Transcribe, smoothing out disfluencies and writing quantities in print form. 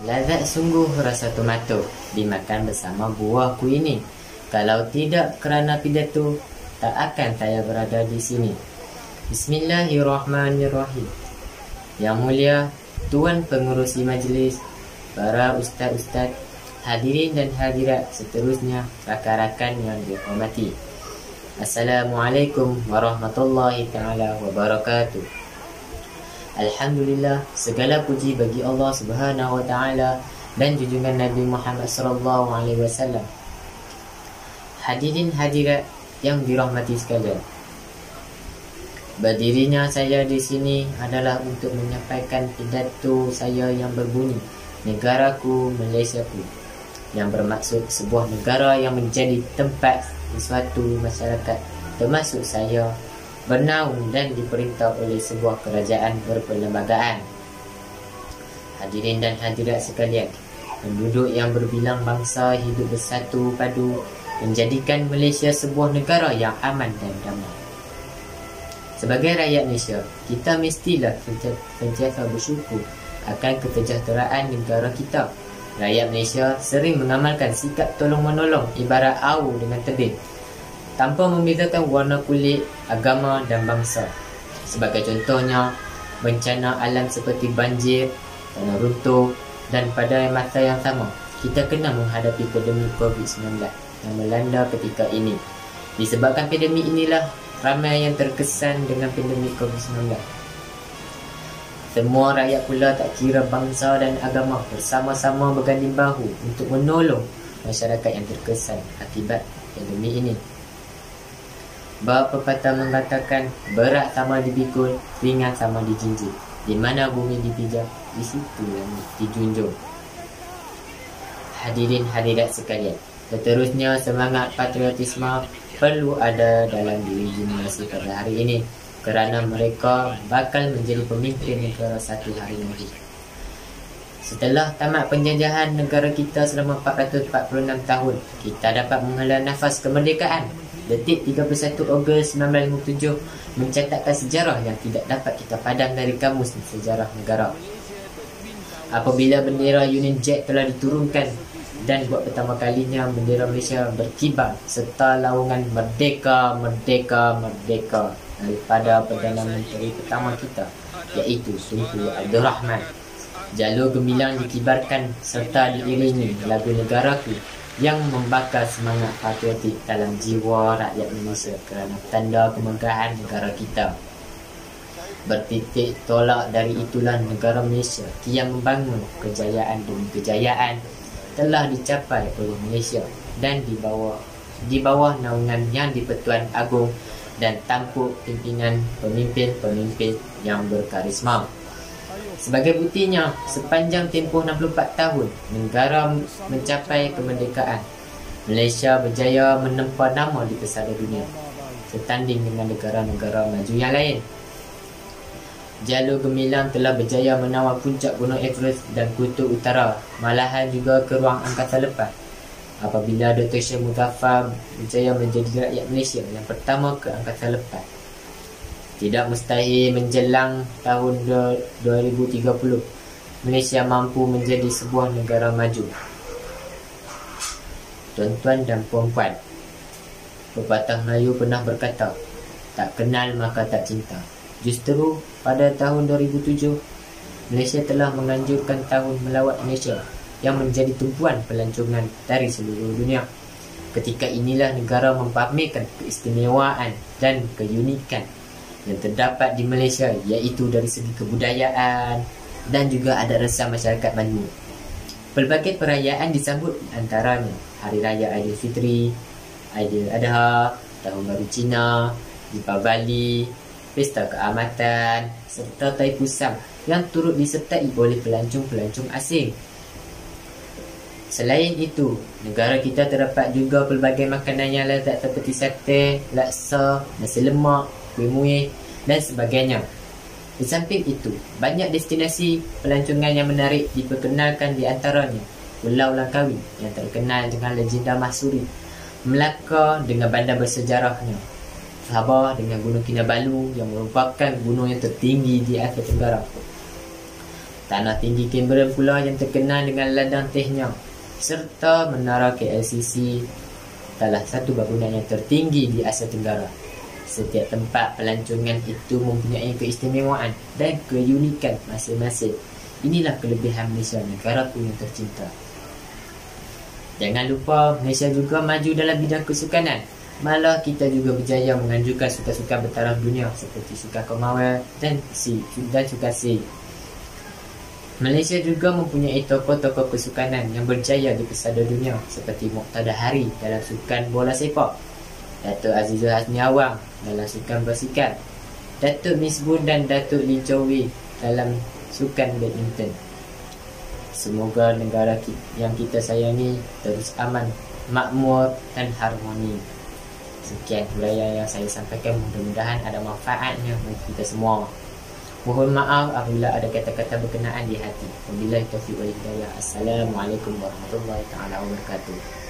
Lazat sungguh rasa tomato dimakan bersama buah kuih ini. Kalau tidak kerana pidato, tak akan saya berada di sini. Bismillahirrahmanirrahim. Yang mulia Tuan Pengerusi Majlis, para ustaz-ustaz, hadirin dan hadirat seterusnya, rakan-rakan yang dihormati. Assalamualaikum warahmatullahi taala wabarakatuh. Alhamdulillah, segala puji bagi Allah Subhanahu wa taala dan junjungan Nabi Muhammad sallallahu alaihi wasallam. Hadirin hadirat yang dirahmati sekalian. Berdirinya saya di sini adalah untuk menyampaikan pidato saya yang berbunyi Negaraku Malaysiaku, yang bermaksud sebuah negara yang menjadi tempat sesuatu masyarakat termasuk saya bernaung dan diperintah oleh sebuah kerajaan berperlembagaan. Hadirin dan hadirat sekalian, penduduk yang berbilang bangsa hidup bersatu padu menjadikan Malaysia sebuah negara yang aman dan damai. Sebagai rakyat Malaysia, kita mestilah sentiasa bersyukur akan kesejahteraan negara kita. Rakyat Malaysia sering mengamalkan sikap tolong-menolong ibarat au dengan tebing, tanpa membezakan warna kulit, agama dan bangsa. Sebagai contohnya, bencana alam seperti banjir, tanah runtuh, dan pada masa yang sama, kita kena menghadapi pandemik COVID-19 yang melanda ketika ini. Disebabkan pandemik inilah, ramai yang terkesan dengan pandemik COVID-19. Semua rakyat pula tak kira bangsa dan agama bersama-sama berganding bahu untuk menolong masyarakat yang terkesan akibat pandemik ini. Bab pepatah mengatakan berat sama dipikul, ringan sama dijinjing. Di mana bumi dipijak, di situ langit dijunjung. Hadirin hadirat sekalian, seterusnya semangat patriotisme perlu ada dalam diri generasi pada hari ini, kerana mereka bakal menjadi pemimpin negara satu hari nanti. Setelah tamat penjajahan negara kita selama 446 tahun, kita dapat menghela nafas kemerdekaan. Detik 31 Ogos 1957 mencatatkan sejarah yang tidak dapat kita padam dari kamus sejarah negara. Apabila bendera Union Jack telah diturunkan dan buat pertama kalinya bendera Malaysia berkibar serta laungan Merdeka, Merdeka, Merdeka daripada Perdana Menteri pertama kita, iaitu Tunku Abdul Rahman. Jalur gemilang dikibarkan serta diiringi lagu negaraku yang membakar semangat patriotik dalam jiwa rakyat Malaysia kerana tanda kemegahan negara kita. Bertitik tolak dari itulah negara Malaysia kian membangun kejayaan demi kejayaan telah dicapai oleh Malaysia dan di bawah naungan Yang di-Pertuan Agong dan tampuk pimpinan pemimpin-pemimpin yang berkarisma. Sebagai buktinya, sepanjang tempoh 64 tahun negara mencapai kemerdekaan, Malaysia berjaya menempa nama di pesada dunia, setanding dengan negara-negara maju yang lain. Jalur gemilang telah berjaya menawar puncak Gunung Everest dan Kutub Utara, malahan juga ke ruang angkasa lepas. Apabila Dr. Syed Muzaffar berjaya menjadi rakyat Malaysia yang pertama ke angkasa lepas, tidak mustahil menjelang tahun 2030 Malaysia mampu menjadi sebuah negara maju. Tuan-tuan dan puan-puan, pepatah Melayu pernah berkata, tak kenal maka tak cinta. Justru pada tahun 2007 Malaysia telah menganjurkan tahun melawat Malaysia yang menjadi tumpuan pelancongan dari seluruh dunia. Ketika inilah negara mempamerkan keistimewaan dan keunikan yang terdapat di Malaysia, iaitu dari segi kebudayaan dan juga adat resam masyarakat Melayu. Pelbagai perayaan disambut, antaranya Hari Raya Aidilfitri, Aidiladha, Tahun Baru Cina, Deepavali, Pesta Keamatan serta Taipusam yang turut disertai oleh pelancong-pelancong asing. Selain itu, negara kita terdapat juga pelbagai makanan yang lezat seperti sate, laksa, nasi lemak, kuih muih dan sebagainya. Di samping itu, banyak destinasi pelancongan yang menarik diperkenalkan, di antaranya Pulau Langkawi yang terkenal dengan legenda Mahsuri, Melaka dengan bandar bersejarahnya, Sabah dengan Gunung Kinabalu yang merupakan gunung yang tertinggi di Asia Tenggara. Tanah tinggi Cameron pula yang terkenal dengan ladang tehnya, serta menara KLCC, salah satu bangunan yang tertinggi di Asia Tenggara. Setiap tempat pelancongan itu mempunyai keistimewaan dan keunikan masing-masing. Inilah kelebihan Malaysia, negaraku yang tercinta. Jangan lupa, Malaysia juga maju dalam bidang kesukanan. Malah kita juga berjaya menganjurkan sukan-sukan bertaraf dunia seperti sukan Commonwealth dan sukan SEA. Malaysia juga mempunyai tokoh-tokoh kesukanan yang berjaya di pesada dunia seperti Muqtada Hari dalam sukan bola sepak, Datuk Azizul Hasni Awang dalam sukan basikal, Datuk Misbun dan Datuk Lee Chow Wei dalam sukan badminton. Semoga negara yang kita sayangi terus aman, makmur dan harmoni. Sekian huraian yang saya sampaikan, mudah-mudahan ada manfaatnya bagi kita semua. Mohon maaf apabila ada kata-kata berkenaan di hati. Wabillahi taufiq wal hidayah. Assalamualaikum warahmatullahi taala wabarakatuh.